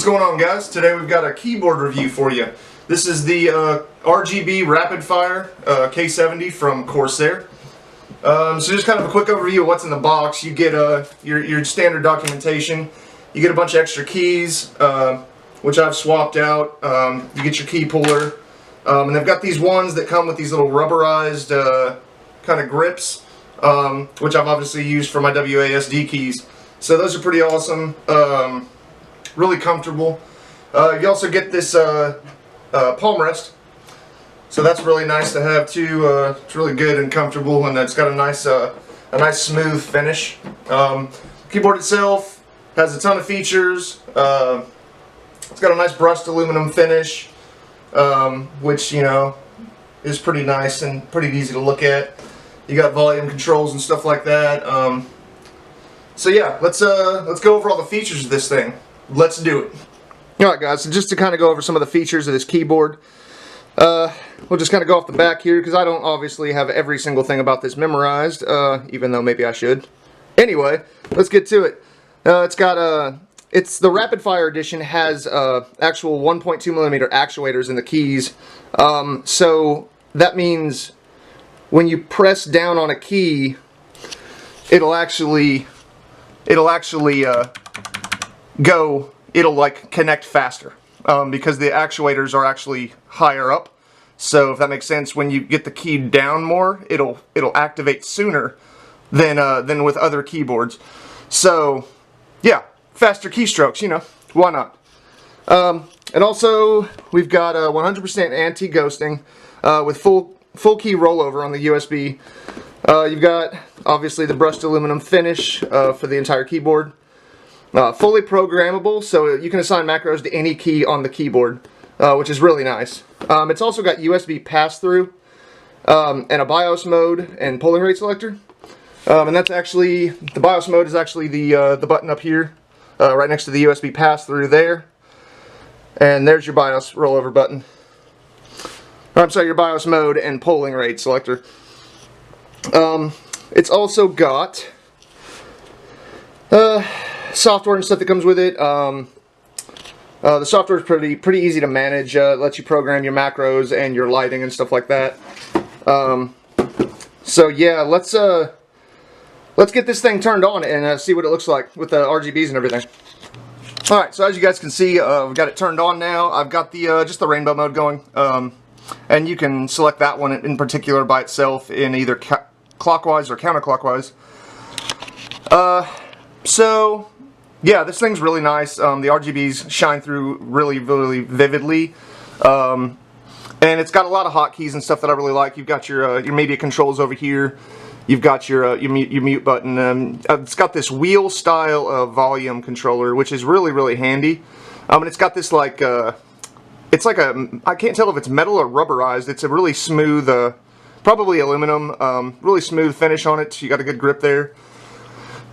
What's going on, guys? Today we've got a keyboard review for you. This is the RGB Rapidfire K70 from Corsair. So just kind of a quick overview of what's in the box. You get your standard documentation. You get a bunch of extra keys, which I've swapped out. You get your key puller. And they've got these ones that come with these little rubberized kind of grips, which I've obviously used for my WASD keys. So those are pretty awesome. Really comfortable. You also get this palm rest, so that's really nice to have too. It's really good and comfortable, and it's got a nice smooth finish. Keyboard itself has a ton of features. It's got a nice brushed aluminum finish, which is pretty nice and pretty easy to look at. You got volume controls and stuff like that. So yeah, let's go over all the features of this thing. Let's do it. Alright guys, so just to kind of go over some of the features of this keyboard, we'll just kind of go off the back here because I don't obviously have every single thing about this memorized, even though maybe I should. Anyway, let's get to it. It's the Rapidfire edition, has actual 1.2mm actuators in the keys, so that means when you press down on a key, it'll like connect faster, because the actuators are actually higher up. So if that makes sense, when you get the key down more, it'll activate sooner than with other keyboards. So yeah, faster keystrokes, why not? And also we've got 100% anti-ghosting with full key rollover on the USB. You've got obviously the brushed aluminum finish for the entire keyboard. Fully programmable, so you can assign macros to any key on the keyboard, which is really nice. It's also got USB pass-through and a BIOS mode and polling rate selector. And that's actually, the BIOS mode is actually the button up here, right next to the USB pass-through there. And there's your BIOS rollover button. I'm sorry, your BIOS mode and polling rate selector. It's also got software and stuff that comes with it. The software is pretty easy to manage. It lets you program your macros and your lighting and stuff like that. So yeah, let's get this thing turned on and see what it looks like with the RGBs and everything. Alright, so as you guys can see, we've got it turned on now. I've got the just the rainbow mode going, and you can select that one in particular by itself in either clockwise or counterclockwise. So yeah, this thing's really nice. The RGBs shine through really vividly, and it's got a lot of hotkeys and stuff that I really like. You've got your media controls over here. You've got your mute button. It's got this wheel style volume controller, which is really handy. And it's got this like it's like I can't tell if it's metal or rubberized. It's a really smooth, probably aluminum, really smooth finish on it. You got a good grip there.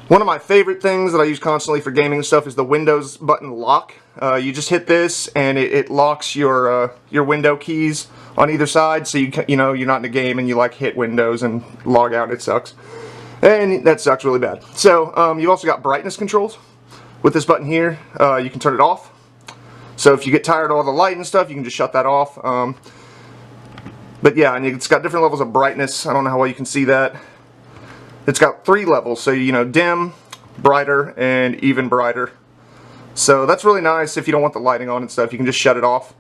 One of my favorite things that I use constantly for gaming and stuff is the Windows button lock. You just hit this and it locks your window keys on either side, so you're not in a game and you like hit Windows and log out. It sucks, and that sucks really bad. So you've also got brightness controls with this button here. You can turn it off. So if you get tired of all the light and stuff, you can just shut that off. But yeah, and it's got different levels of brightness. I don't know how well you can see that. It's got 3 levels, so dim, brighter, and even brighter. So that's really nice if you don't want the lighting on and stuff. You can just shut it off.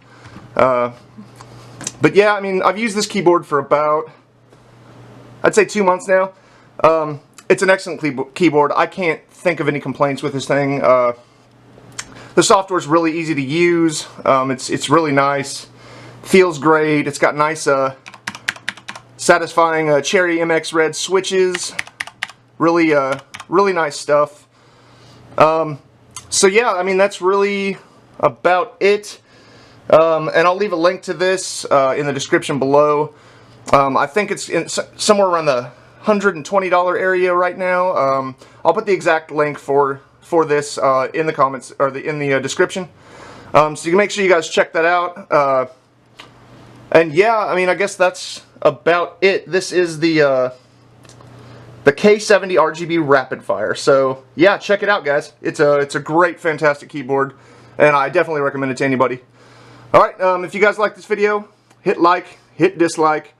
But yeah, I mean, I've used this keyboard for about, I'd say 2 months now. It's an excellent keyboard. I can't think of any complaints with this thing. The software is really easy to use. It's really nice. Feels great. It's got nice, satisfying Cherry MX Red switches. Really nice stuff. So yeah, I mean, that's really about it. And I'll leave a link to this in the description below. I think it's somewhere around the $120 area right now. I'll put the exact link for this in the comments, or in the description. So you can make sure you guys check that out. And yeah, I mean, I guess that's about it. This is the K70 RGB Rapidfire. So yeah, check it out, guys. It's a great, fantastic keyboard. and I definitely recommend it to anybody. Alright, if you guys like this video, hit like, hit dislike,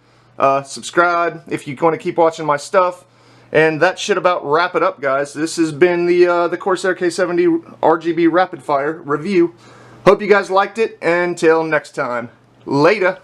subscribe if you want to keep watching my stuff. And that should about wrap it up, guys. This has been the Corsair K70 RGB Rapidfire review. Hope you guys liked it, and until next time, later.